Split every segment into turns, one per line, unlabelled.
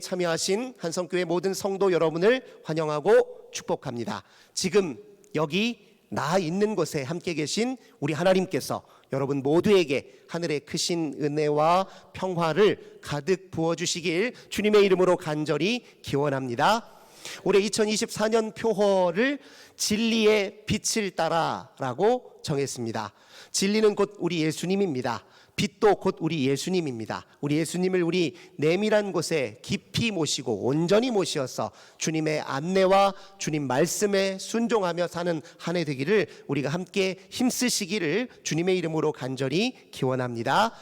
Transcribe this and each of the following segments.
참여하신 한성교회 모든 성도 여러분을 환영하고 축복합니다. 지금 여기 나 있는 곳에 함께 계신 우리 하나님께서 여러분 모두에게 하늘의 크신 은혜와 평화를 가득 부어주시길 주님의 이름으로 간절히 기원합니다. 올해 2024년 표어를 진리의 빛을 따라라고 정했습니다. 진리는 곧 우리 예수님입니다. 빛도 곧 우리 예수님입니다. 우리 예수님을 우리 내밀한 곳에 깊이 모시고 온전히 모시어서 주님의 안내와 주님 말씀에 순종하며 사는 한 해 되기를 우리가 함께 힘쓰시기를 주님의 이름으로 간절히 기원합니다.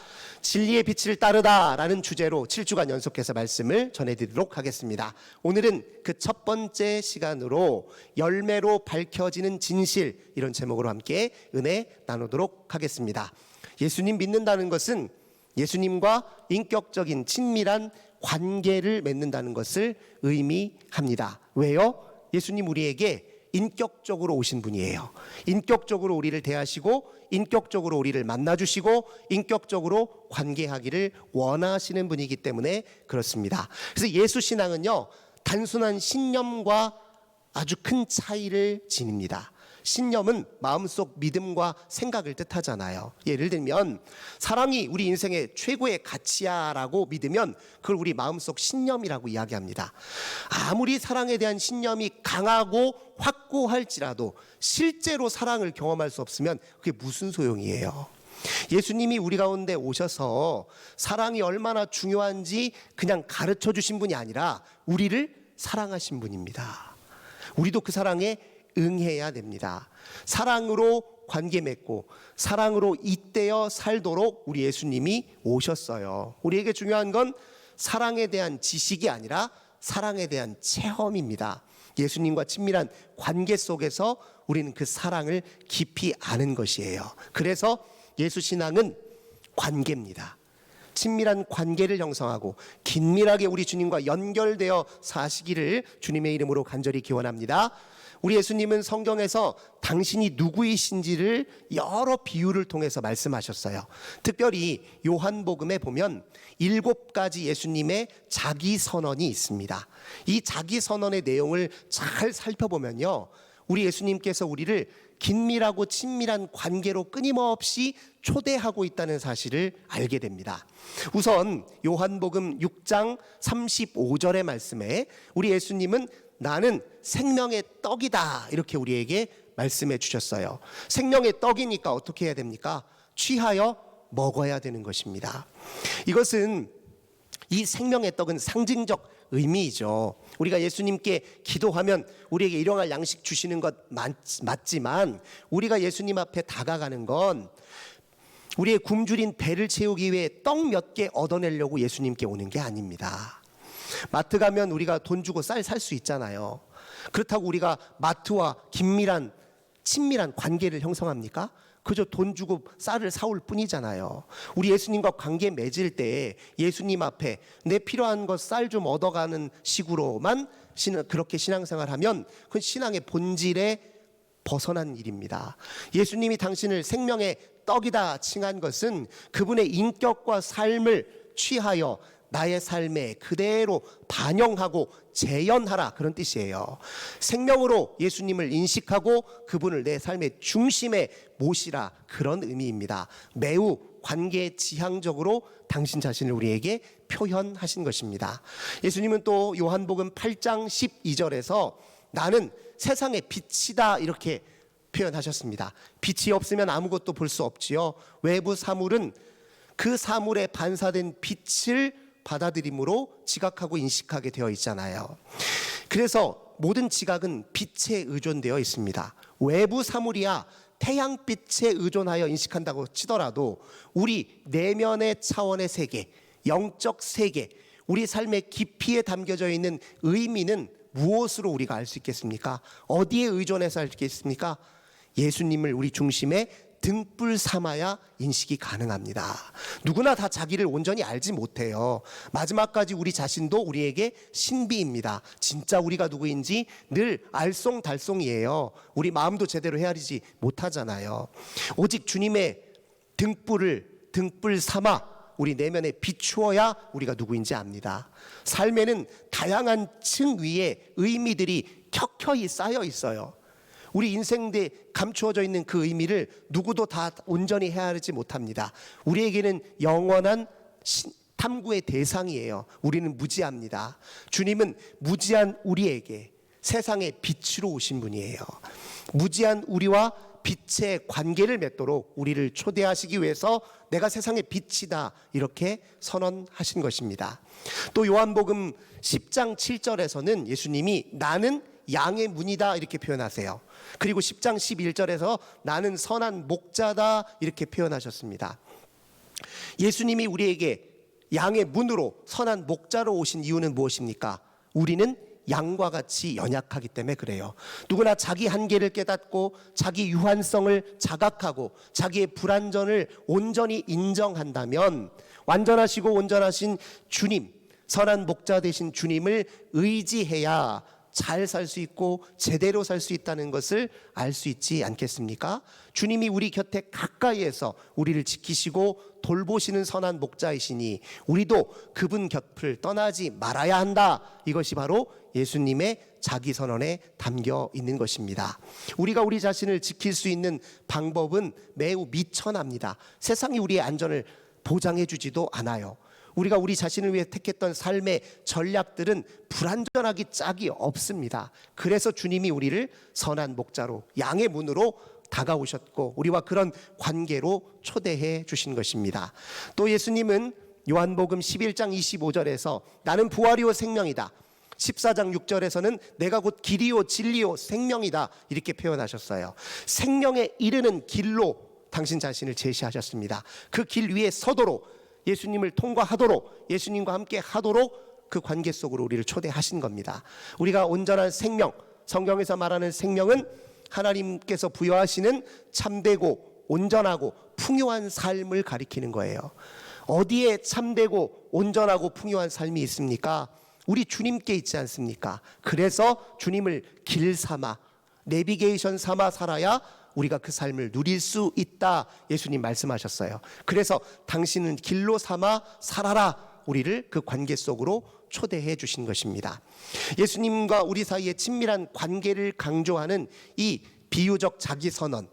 진리의 빛을 따르다라는 주제로 7주간 연속해서 말씀을 전해드리도록 하겠습니다. 오늘은 그 첫 번째 시간으로 열매로 밝혀지는 진실, 이런 제목으로 함께 은혜 나누도록 하겠습니다. 예수님 믿는다는 것은 예수님과 인격적인 친밀한 관계를 맺는다는 것을 의미합니다. 왜요? 예수님 우리에게 인격적으로 오신 분이에요. 인격적으로 우리를 대하시고 인격적으로 우리를 만나주시고 인격적으로 관계하기를 원하시는 분이기 때문에 그렇습니다. 그래서 예수 신앙은요, 단순한 신념과 아주 큰 차이를 지닙니다. 신념은 마음속 믿음과 생각을 뜻하잖아요. 예를 들면 사랑이 우리 인생의 최고의 가치야 라고 믿으면 그걸 우리 마음속 신념이라고 이야기합니다. 아무리 사랑에 대한 신념이 강하고 확고할지라도 실제로 사랑을 경험할 수 없으면 그게 무슨 소용이에요. 예수님이 우리 가운데 오셔서 사랑이 얼마나 중요한지 그냥 가르쳐 주신 분이 아니라 우리를 사랑하신 분입니다. 우리도 그 사랑에 응해야 됩니다. 사랑으로 관계 맺고 사랑으로 잇대어 살도록 우리 예수님이 오셨어요. 우리에게 중요한 건 사랑에 대한 지식이 아니라 사랑에 대한 체험입니다. 예수님과 친밀한 관계 속에서 우리는 그 사랑을 깊이 아는 것이에요. 그래서 예수 신앙은 관계입니다. 친밀한 관계를 형성하고 긴밀하게 우리 주님과 연결되어 사시기를 주님의 이름으로 간절히 기원합니다. 우리 예수님은 성경에서 당신이 누구이신지를 여러 비유를 통해서 말씀하셨어요. 특별히 요한복음에 보면 7가지 예수님의 자기선언이 있습니다. 이 자기선언의 내용을 잘 살펴보면요, 우리 예수님께서 우리를 긴밀하고 친밀한 관계로 끊임없이 초대하고 있다는 사실을 알게 됩니다. 우선 요한복음 6장 35절의 말씀에 우리 예수님은 나는 생명의 떡이다 이렇게 우리에게 말씀해 주셨어요. 생명의 떡이니까 어떻게 해야 됩니까? 취하여 먹어야 되는 것입니다. 이것은, 이 생명의 떡은 상징적 의미이죠. 우리가 예수님께 기도하면 우리에게 일용할 양식 주시는 것 맞지만 우리가 예수님 앞에 다가가는 건 우리의 굶주린 배를 채우기 위해 떡 몇 개 얻어내려고 예수님께 오는 게 아닙니다. 마트 가면 우리가 돈 주고 쌀 살 수 있잖아요. 그렇다고 우리가 마트와 긴밀한 친밀한 관계를 형성합니까? 그저 돈 주고 쌀을 사올 뿐이잖아요. 우리 예수님과 관계 맺을 때 예수님 앞에 내 필요한 것 쌀 좀 얻어가는 식으로만 그렇게 신앙생활하면 그건 신앙의 본질에 벗어난 일입니다. 예수님이 당신을 생명의 떡이다 칭한 것은 그분의 인격과 삶을 취하여 나의 삶에 그대로 반영하고 재현하라, 그런 뜻이에요. 생명으로 예수님을 인식하고 그분을 내 삶의 중심에 모시라, 그런 의미입니다. 매우 관계지향적으로 당신 자신을 우리에게 표현하신 것입니다. 예수님은 또 요한복음 8장 12절에서 나는 세상의 빛이다 이렇게 표현하셨습니다. 빛이 없으면 아무것도 볼 수 없지요. 외부 사물은 그 사물에 반사된 빛을 받아들임으로 지각하고 인식하게 되어 있잖아요. 그래서 모든 지각은 빛에 의존되어 있습니다. 외부 사물이야 태양빛에 의존하여 인식한다고 치더라도 우리 내면의 차원의 세계, 영적 세계, 우리 삶의 깊이에 담겨져 있는 의미는 무엇으로 우리가 알 수 있겠습니까? 어디에 의존해서 알 수 있겠습니까? 예수님을 우리 중심에 등불 삼아야 인식이 가능합니다. 누구나 다 자기를 온전히 알지 못해요. 마지막까지 우리 자신도 우리에게 신비입니다. 진짜 우리가 누구인지 늘 알쏭달쏭이에요. 우리 마음도 제대로 헤아리지 못하잖아요. 오직 주님의 등불 삼아 우리 내면에 비추어야 우리가 누구인지 압니다. 삶에는 다양한 층 위에 의미들이 켜켜이 쌓여 있어요. 우리 인생에 감추어져 있는 그 의미를 누구도 다 온전히 헤아리지 못합니다. 우리에게는 영원한 탐구의 대상이에요. 우리는 무지합니다. 주님은 무지한 우리에게 세상의 빛으로 오신 분이에요. 무지한 우리와 빛의 관계를 맺도록 우리를 초대하시기 위해서 내가 세상의 빛이다 이렇게 선언하신 것입니다. 또 요한복음 10장 7절에서는 예수님이 나는 양의 문이다 이렇게 표현하세요. 그리고 10장 11절에서 나는 선한 목자다 이렇게 표현하셨습니다. 예수님이 우리에게 양의 문으로 선한 목자로 오신 이유는 무엇입니까? 우리는 양과 같이 연약하기 때문에 그래요. 누구나 자기 한계를 깨닫고 자기 유한성을 자각하고 자기의 불완전을 온전히 인정한다면 완전하시고 온전하신 주님, 선한 목자 되신 주님을 의지해야 잘 살 수 있고 제대로 살 수 있다는 것을 알 수 있지 않겠습니까? 주님이 우리 곁에 가까이에서 우리를 지키시고 돌보시는 선한 목자이시니 우리도 그분 곁을 떠나지 말아야 한다. 이것이 바로 예수님의 자기 선언에 담겨 있는 것입니다. 우리가 우리 자신을 지킬 수 있는 방법은 매우 미천합니다. 세상이 우리의 안전을 보장해 주지도 않아요. 우리가 우리 자신을 위해 택했던 삶의 전략들은 불완전하기 짝이 없습니다. 그래서 주님이 우리를 선한 목자로 양의 문으로 다가오셨고 우리와 그런 관계로 초대해 주신 것입니다. 또 예수님은 요한복음 11장 25절에서 나는 부활이요 생명이다. 14장 6절에서는 내가 곧 길이요 진리요 생명이다 이렇게 표현하셨어요. 생명에 이르는 길로 당신 자신을 제시하셨습니다. 그 길 위에 서도록 예수님을 통과하도록 예수님과 함께 하도록 그 관계 속으로 우리를 초대하신 겁니다. 우리가 온전한 생명, 성경에서 말하는 생명은 하나님께서 부여하시는 참되고 온전하고 풍요한 삶을 가리키는 거예요. 어디에 참되고 온전하고 풍요한 삶이 있습니까? 우리 주님께 있지 않습니까? 그래서 주님을 길 삼아 내비게이션 삼아 살아야 우리가 그 삶을 누릴 수 있다 예수님 말씀하셨어요. 그래서 당신은 길로 삼아 살아라 우리를 그 관계 속으로 초대해 주신 것입니다. 예수님과 우리 사이의 친밀한 관계를 강조하는 이 비유적 자기선언,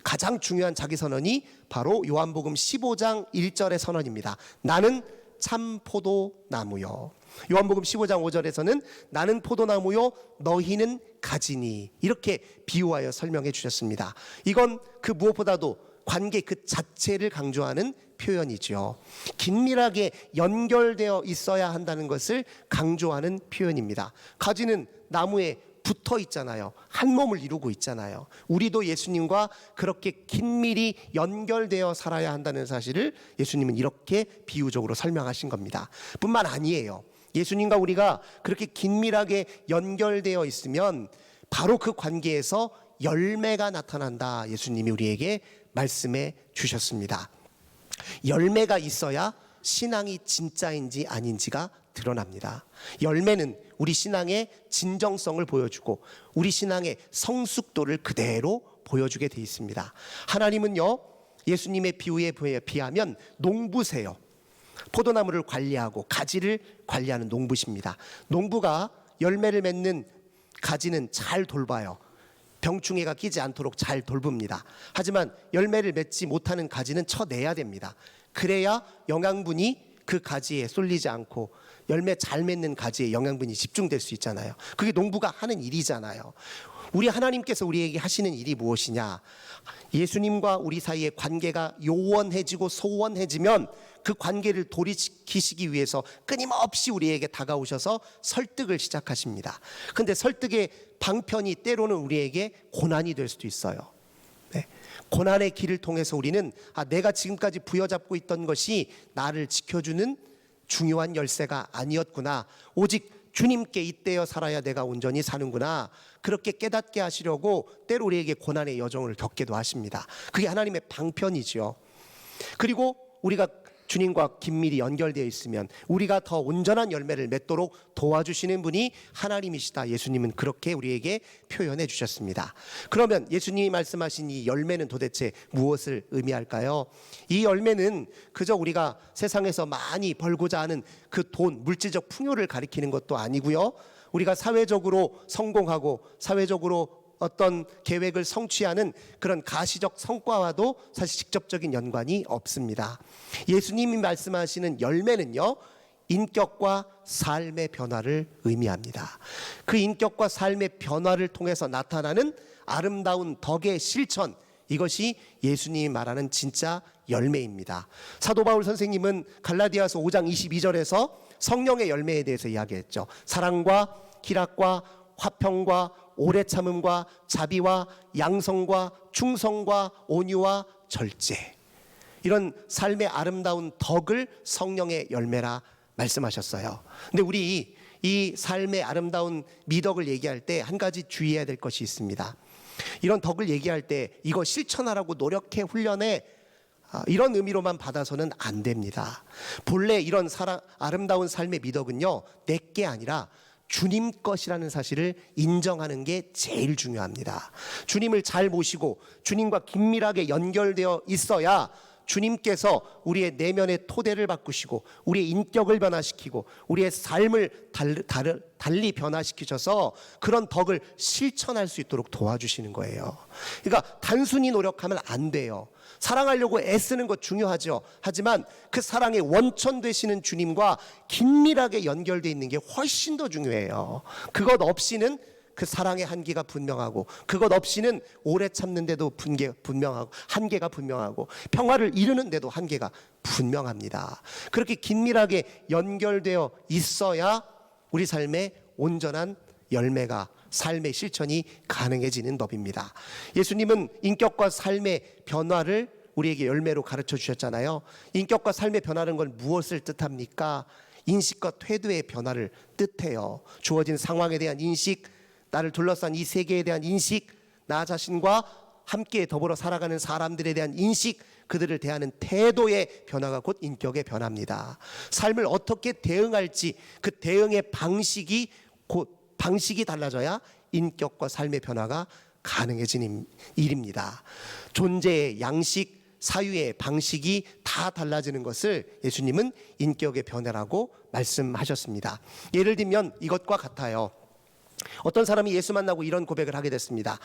가장 중요한 자기선언이 바로 요한복음 15장 1절의 선언입니다. 나는 참 포도나무요. 요한복음 15장 5절에서는 나는 포도나무요 너희는 가지니 이렇게 비유하여 설명해 주셨습니다. 이건 그 무엇보다도 관계 그 자체를 강조하는 표현이죠. 긴밀하게 연결되어 있어야 한다는 것을 강조하는 표현입니다. 가지는 나무에 붙어 있잖아요. 한 몸을 이루고 있잖아요. 우리도 예수님과 그렇게 긴밀히 연결되어 살아야 한다는 사실을 예수님은 이렇게 비유적으로 설명하신 겁니다. 뿐만 아니에요. 예수님과 우리가 그렇게 긴밀하게 연결되어 있으면 바로 그 관계에서 열매가 나타난다. 예수님이 우리에게 말씀해 주셨습니다. 열매가 있어야 신앙이 진짜인지 아닌지가 드러납니다. 열매는 우리 신앙의 진정성을 보여주고 우리 신앙의 성숙도를 그대로 보여주게 돼 있습니다. 하나님은요, 예수님의 비유에 비하면 농부세요. 포도나무를 관리하고 가지를 관리하는 농부십니다. 농부가 열매를 맺는 가지는 잘 돌봐요. 병충해가 끼지 않도록 잘 돌봅니다. 하지만 열매를 맺지 못하는 가지는 쳐내야 됩니다. 그래야 영양분이 그 가지에 쏠리지 않고 열매 잘 맺는 가지에 영양분이 집중될 수 있잖아요. 그게 농부가 하는 일이잖아요. 우리 하나님께서 우리에게 하시는 일이 무엇이냐? 예수님과 우리 사이의 관계가 요원해지고 소원해지면 그 관계를 돌이키시기 위해서 끊임없이 우리에게 다가오셔서 설득을 시작하십니다. 그런데 설득의 방편이 때로는 우리에게 고난이 될 수도 있어요. 네. 고난의 길을 통해서 우리는 내가 지금까지 부여잡고 있던 것이 나를 지켜주는 중요한 열쇠가 아니었구나. 오직 주님께 잇대어 살아야 내가 온전히 사는구나. 그렇게 깨닫게 하시려고 때로 우리에게 고난의 여정을 겪게도 하십니다. 그게 하나님의 방편이죠. 그리고 우리가 주님과 긴밀히 연결되어 있으면 우리가 더 온전한 열매를 맺도록 도와주시는 분이 하나님이시다. 예수님은 그렇게 우리에게 표현해 주셨습니다. 그러면 예수님이 말씀하신 이 열매는 도대체 무엇을 의미할까요? 이 열매는 그저 우리가 세상에서 많이 벌고자 하는 그 돈, 물질적 풍요를 가리키는 것도 아니고요. 우리가 사회적으로 성공하고 사회적으로 어떤 계획을 성취하는 그런 가시적 성과와도 사실 직접적인 연관이 없습니다. 예수님이 말씀하시는 열매는요, 인격과 삶의 변화를 의미합니다. 그 인격과 삶의 변화를 통해서 나타나는 아름다운 덕의 실천, 이것이 예수님이 말하는 진짜 열매입니다. 사도 바울 선생님은 갈라디아서 5장 22절에서 성령의 열매에 대해서 이야기했죠. 사랑과 희락과 화평과 오래 참음과 자비와 양성과 충성과 온유와 절제, 이런 삶의 아름다운 덕을 성령의 열매라 말씀하셨어요. 근데 우리 이 삶의 아름다운 미덕을 얘기할 때 한 가지 주의해야 될 것이 있습니다. 이런 덕을 얘기할 때 이거 실천하라고 노력해 훈련해, 이런 의미로만 받아서는 안 됩니다. 본래 이런 아름다운 삶의 미덕은요, 내게 아니라 주님 것이라는 사실을 인정하는 게 제일 중요합니다. 주님을 잘 모시고 주님과 긴밀하게 연결되어 있어야 주님께서 우리의 내면의 토대를 바꾸시고 우리의 인격을 변화시키고 우리의 삶을 달리 변화시키셔서 그런 덕을 실천할 수 있도록 도와주시는 거예요. 그러니까 단순히 노력하면 안 돼요. 사랑하려고 애쓰는 것 중요하죠. 하지만 그 사랑의 원천 되시는 주님과 긴밀하게 연결되어 있는 게 훨씬 더 중요해요. 그것 없이는 그 사랑의 한계가 분명하고, 그것 없이는 오래 참는데도 분명하고, 한계가 분명하고, 평화를 이루는데도 한계가 분명합니다. 그렇게 긴밀하게 연결되어 있어야 우리 삶에 온전한 열매가, 삶의 실천이 가능해지는 법입니다. 예수님은 인격과 삶의 변화를 우리에게 열매로 가르쳐 주셨잖아요. 인격과 삶의 변화는 건 무엇을 뜻합니까? 인식과 태도의 변화를 뜻해요. 주어진 상황에 대한 인식, 나를 둘러싼 이 세계에 대한 인식, 나 자신과 함께 더불어 살아가는 사람들에 대한 인식, 그들을 대하는 태도의 변화가 곧 인격의 변화입니다. 삶을 어떻게 대응할지 그 대응의 방식이 달라져야 인격과 삶의 변화가 가능해지는 일입니다. 존재의 양식, 사유의 방식이 다 달라지는 것을 예수님은 인격의 변화라고 말씀하셨습니다. 예를 들면 이것과 같아요. 어떤 사람이 예수 만나고 이런 고백을 하게 됐습니다.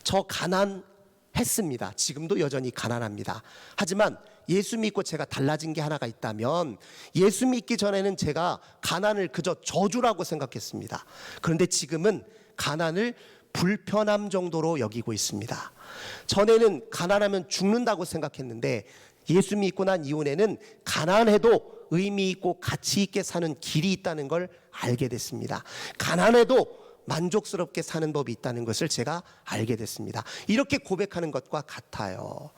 저 가난했습니다. 지금도 여전히 가난합니다. 하지만 예수 믿고 제가 달라진 게 하나가 있다면, 예수 믿기 전에는 제가 가난을 그저 저주라고 생각했습니다. 그런데 지금은 가난을 불편함 정도로 여기고 있습니다. 전에는 가난하면 죽는다고 생각했는데 예수 믿고 난 이후에는 가난해도 의미 있고 가치 있게 사는 길이 있다는 걸 알게 됐습니다. 가난해도 만족스럽게 사는 법이 있다는 것을 제가 알게 됐습니다. 이렇게 고백하는 것과 같아요.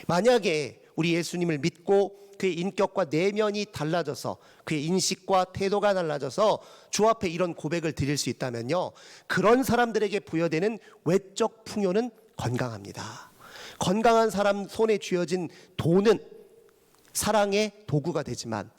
만약에 우리 예수님을 믿고 그의 인격과 내면이 달라져서 그의 인식과 태도가 달라져서 주 앞에 이런 고백을 드릴 수 있다면요, 그런 사람들에게 부여되는 외적 풍요는 건강합니다. 건강한 사람 손에 쥐어진 돈은 사랑의 도구가 되지만,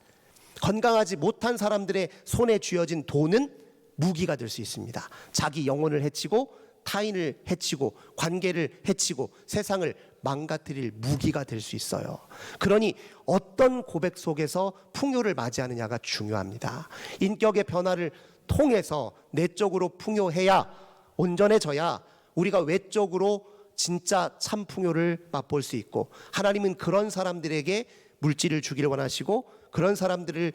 건강하지 못한 사람들의 손에 쥐어진 돈은 무기가 될 수 있습니다. 자기 영혼을 해치고 타인을 해치고 관계를 해치고 세상을 망가뜨릴 무기가 될 수 있어요. 그러니 어떤 고백 속에서 풍요를 맞이하느냐가 중요합니다. 인격의 변화를 통해서 내적으로 풍요해야, 온전해져야 우리가 외적으로 진짜 참 풍요를 맛볼 수 있고, 하나님은 그런 사람들에게 물질을 주기를 원하시고 그런 사람들이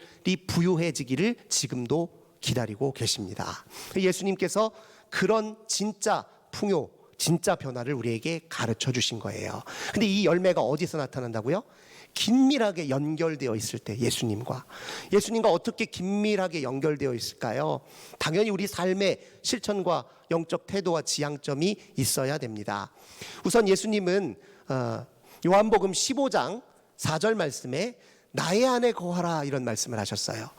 부유해지기를 지금도 기다리고 계십니다. 예수님께서 그런 진짜 풍요, 진짜 변화를 우리에게 가르쳐 주신 거예요. 근데 이 열매가 어디서 나타난다고요? 긴밀하게 연결되어 있을 때, 예수님과 어떻게 긴밀하게 연결되어 있을까요? 당연히 우리 삶의 실천과 영적 태도와 지향점이 있어야 됩니다. 우선 예수님은 요한복음 15장 4절 말씀에 나의 안에 거하라, 이런 말씀을 하셨어요.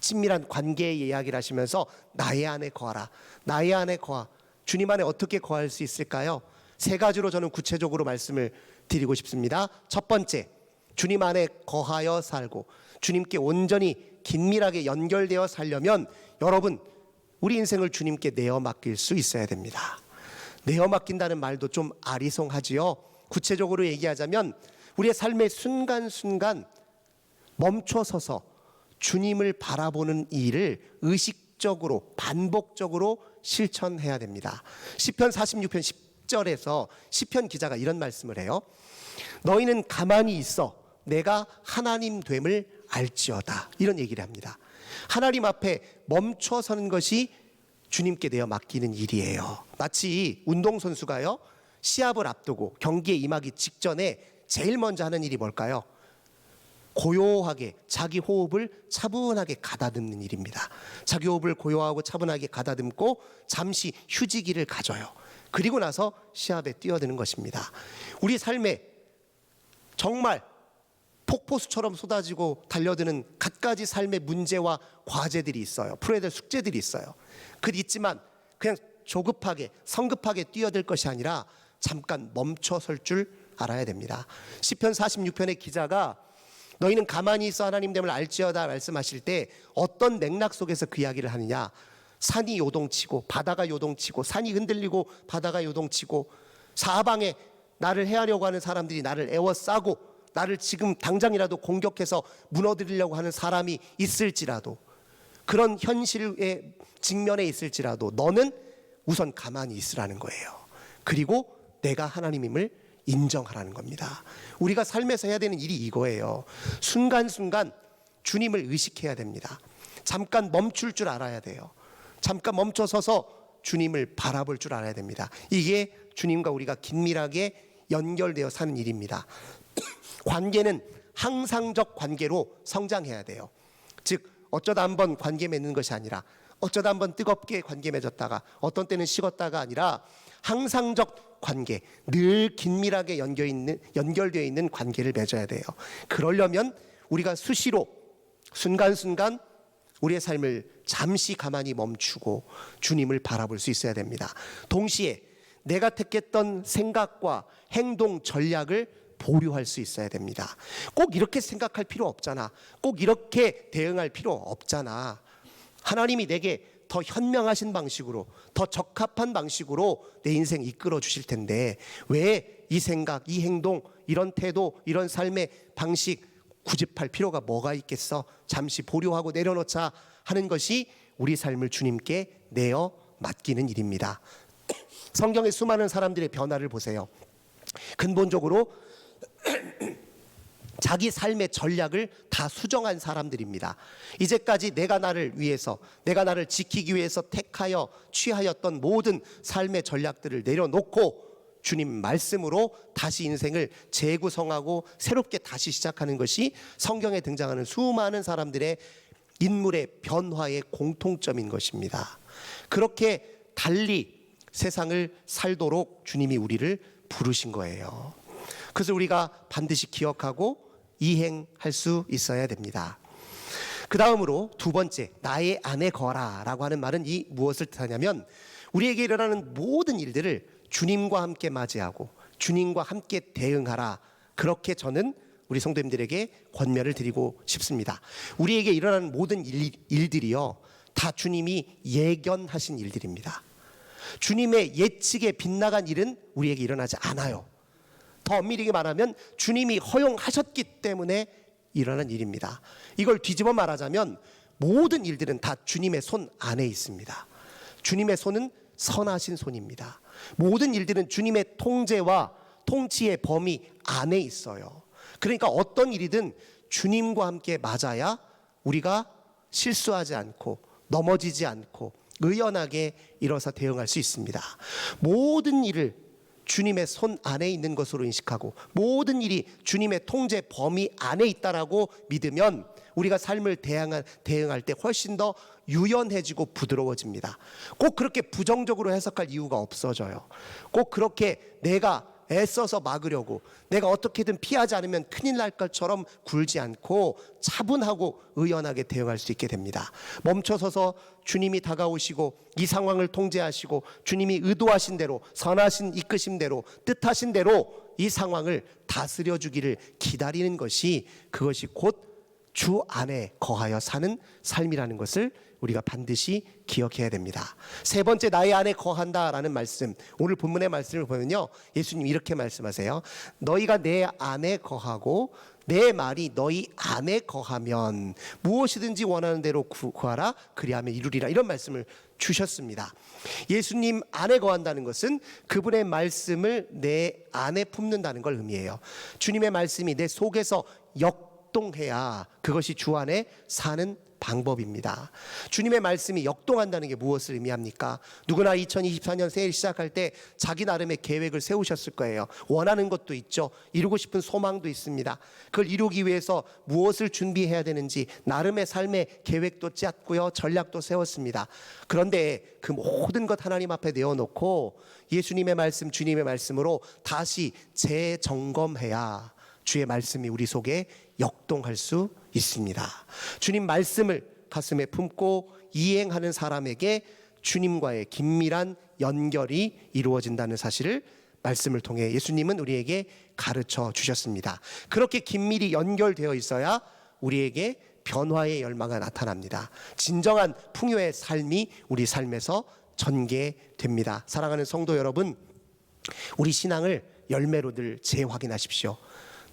친밀한 관계의 이야기를 하시면서 나의 안에 거하라, 나의 안에 거하. 주님 안에 어떻게 거할 수 있을까요? 세 가지로 저는 구체적으로 말씀을 드리고 싶습니다. 첫 번째, 주님 안에 거하여 살고 주님께 온전히 긴밀하게 연결되어 살려면 여러분, 우리 인생을 주님께 내어 맡길 수 있어야 됩니다. 내어 맡긴다는 말도 좀 아리송하지요. 구체적으로 얘기하자면 우리의 삶의 순간순간 멈춰서서 주님을 바라보는 일을 의식적으로 반복적으로 실천해야 됩니다. 시편 46편 10절에서 시편 기자가 이런 말씀을 해요. 너희는 가만히 있어 내가 하나님 됨을 알지어다, 이런 얘기를 합니다. 하나님 앞에 멈춰서는 것이 주님께 내어 맡기는 일이에요. 마치 운동선수가요, 시합을 앞두고 경기에 임하기 직전에 제일 먼저 하는 일이 뭘까요? 고요하게 자기 호흡을 차분하게 가다듬는 일입니다. 자기 호흡을 고요하고 차분하게 가다듬고 잠시 휴지기를 가져요. 그리고 나서 시합에 뛰어드는 것입니다. 우리 삶에 정말 폭포수처럼 쏟아지고 달려드는 갖가지 삶의 문제와 과제들이 있어요. 풀어야 될 숙제들이 있어요. 있지만 그냥 조급하게 성급하게 뛰어들 것이 아니라 잠깐 멈춰설 줄 알아야 됩니다. 시편 46편의 기자가 너희는 가만히 있어 하나님 됨을 알지어다 말씀하실 때 어떤 맥락 속에서 그 이야기를 하느냐, 산이 요동치고 바다가 요동치고 산이 흔들리고 바다가 요동치고 사방에 나를 해하려고 하는 사람들이 나를 에워싸고 나를 지금 당장이라도 공격해서 무너뜨리려고 하는 사람이 있을지라도, 그런 현실의 직면에 있을지라도 너는 우선 가만히 있으라는 거예요. 그리고 내가 하나님임을 인정하라는 겁니다. 우리가 삶에서 해야 되는 일이 이거예요. 순간순간 주님을 의식해야 됩니다. 잠깐 멈출 줄 알아야 돼요. 잠깐 멈춰서서 주님을 바라볼 줄 알아야 됩니다. 이게 주님과 우리가 긴밀하게 연결되어 사는 일입니다. 관계는 항상적 관계로 성장해야 돼요. 즉 어쩌다 한번 관계 맺는 것이 아니라, 어쩌다 한번 뜨겁게 관계 맺었다가 어떤 때는 식었다가 아니라 항상적 관계, 늘 긴밀하게 연결되어 있는 관계를 맺어야 돼요. 그러려면 우리가 수시로 순간순간 우리의 삶을 잠시 가만히 멈추고 주님을 바라볼 수 있어야 됩니다. 동시에 내가 택했던 생각과 행동 전략을 보류할 수 있어야 됩니다. 꼭 이렇게 생각할 필요 없잖아. 꼭 이렇게 대응할 필요 없잖아. 하나님이 내게 더 현명하신 방식으로, 더 적합한 방식으로 내 인생 이끌어 주실 텐데 왜 이 생각, 이 행동, 이런 태도, 이런 삶의 방식 구집할 필요가 뭐가 있겠어? 잠시 보류하고 내려놓자 하는 것이 우리 삶을 주님께 내어 맡기는 일입니다. 성경의 수많은 사람들의 변화를 보세요. 근본적으로 자기 삶의 전략을 다 수정한 사람들입니다. 이제까지 내가 나를 위해서, 내가 나를 지키기 위해서 택하여 취하였던 모든 삶의 전략들을 내려놓고 주님 말씀으로 다시 인생을 재구성하고 새롭게 다시 시작하는 것이 성경에 등장하는 수많은 사람들의 인물의 변화의 공통점인 것입니다. 그렇게 달리 세상을 살도록 주님이 우리를 부르신 거예요. 그래서 우리가 반드시 기억하고 이행할 수 있어야 됩니다. 그 다음으로 두 번째, 나의 안에 거라라고 하는 말은 이 무엇을 뜻하냐면 우리에게 일어나는 모든 일들을 주님과 함께 맞이하고 주님과 함께 대응하라. 그렇게 저는 우리 성도님들에게 권면을 드리고 싶습니다. 우리에게 일어나는 모든 일들이요, 다 주님이 예견하신 일들입니다. 주님의 예측에 빗나간 일은 우리에게 일어나지 않아요. 더 엄밀하게 말하면 주님이 허용하셨기 때문에 일어난 일입니다. 이걸 뒤집어 말하자면 모든 일들은 다 주님의 손 안에 있습니다. 주님의 손은 선하신 손입니다. 모든 일들은 주님의 통제와 통치의 범위 안에 있어요. 그러니까 어떤 일이든 주님과 함께 맞아야 우리가 실수하지 않고 넘어지지 않고 의연하게 일어서 대응할 수 있습니다. 모든 일을 주님의 손 안에 있는 것으로 인식하고 모든 일이 주님의 통제 범위 안에 있다라고 믿으면 우리가 삶을 대응할 때 훨씬 더 유연해지고 부드러워집니다. 꼭 그렇게 부정적으로 해석할 이유가 없어져요. 꼭 그렇게 내가 애써서 막으려고, 내가 어떻게든 피하지 않으면 큰일 날 것처럼 굴지 않고 차분하고 의연하게 대응할 수 있게 됩니다. 멈춰서서 주님이 다가오시고 이 상황을 통제하시고 주님이 의도하신 대로, 선하신 이끄심대로, 뜻하신 대로 이 상황을 다스려 주기를 기다리는 것이, 그것이 곧 주 안에 거하여 사는 삶이라는 것을 우리가 반드시 기억해야 됩니다. 세 번째, 나의 안에 거한다라는 말씀, 오늘 본문의 말씀을 보면요, 예수님 이렇게 말씀하세요. 너희가 내 안에 거하고 내 말이 너희 안에 거하면 무엇이든지 원하는 대로 구하라, 그리하면 이루리라, 이런 말씀을 주셨습니다. 예수님 안에 거한다는 것은 그분의 말씀을 내 안에 품는다는 걸 의미해요. 주님의 말씀이 내 속에서 역동해야 그것이 주 안에 사는 방법입니다. 주님의 말씀이 역동한다는 게 무엇을 의미합니까? 누구나 2024년 새해 시작할 때 자기 나름의 계획을 세우셨을 거예요. 원하는 것도 있죠. 이루고 싶은 소망도 있습니다. 그걸 이루기 위해서 무엇을 준비해야 되는지 나름의 삶의 계획도 짰고요, 전략도 세웠습니다. 그런데 그 모든 것 하나님 앞에 내어놓고 예수님의 말씀, 주님의 말씀으로 다시 재점검해야 주의 말씀이 우리 속에 역동할 수 있습니다. 주님 말씀을 가슴에 품고 이행하는 사람에게 주님과의 긴밀한 연결이 이루어진다는 사실을 말씀을 통해 예수님은 우리에게 가르쳐 주셨습니다. 그렇게 긴밀히 연결되어 있어야 우리에게 변화의 열망가 나타납니다. 진정한 풍요의 삶이 우리 삶에서 전개됩니다. 사랑하는 성도 여러분, 우리 신앙을 열매로 늘 재확인하십시오.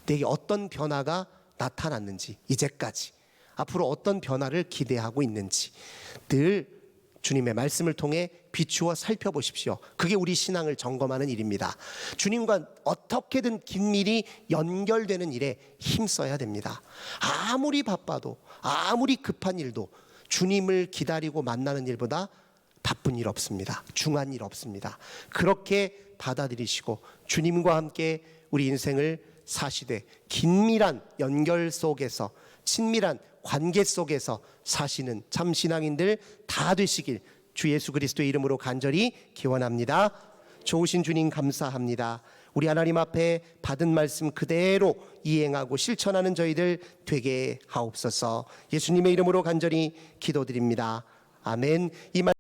내게 어떤 변화가 나타났는지, 이제까지 앞으로 어떤 변화를 기대하고 있는지 늘 주님의 말씀을 통해 비추어 살펴보십시오. 그게 우리 신앙을 점검하는 일입니다. 주님과 어떻게든 긴밀히 연결되는 일에 힘써야 됩니다. 아무리 바빠도, 아무리 급한 일도 주님을 기다리고 만나는 일보다 바쁜 일 없습니다. 중한 일 없습니다. 그렇게 받아들이시고 주님과 함께 우리 인생을 사시되 긴밀한 연결 속에서, 친밀한 관계 속에서 사시는 참 신앙인들 다 되시길 주 예수 그리스도의 이름으로 간절히 기원합니다. 좋으신 주님 감사합니다. 우리 하나님 앞에 받은 말씀 그대로 이행하고 실천하는 저희들 되게 하옵소서. 예수님의 이름으로 간절히 기도드립니다. 아멘. 이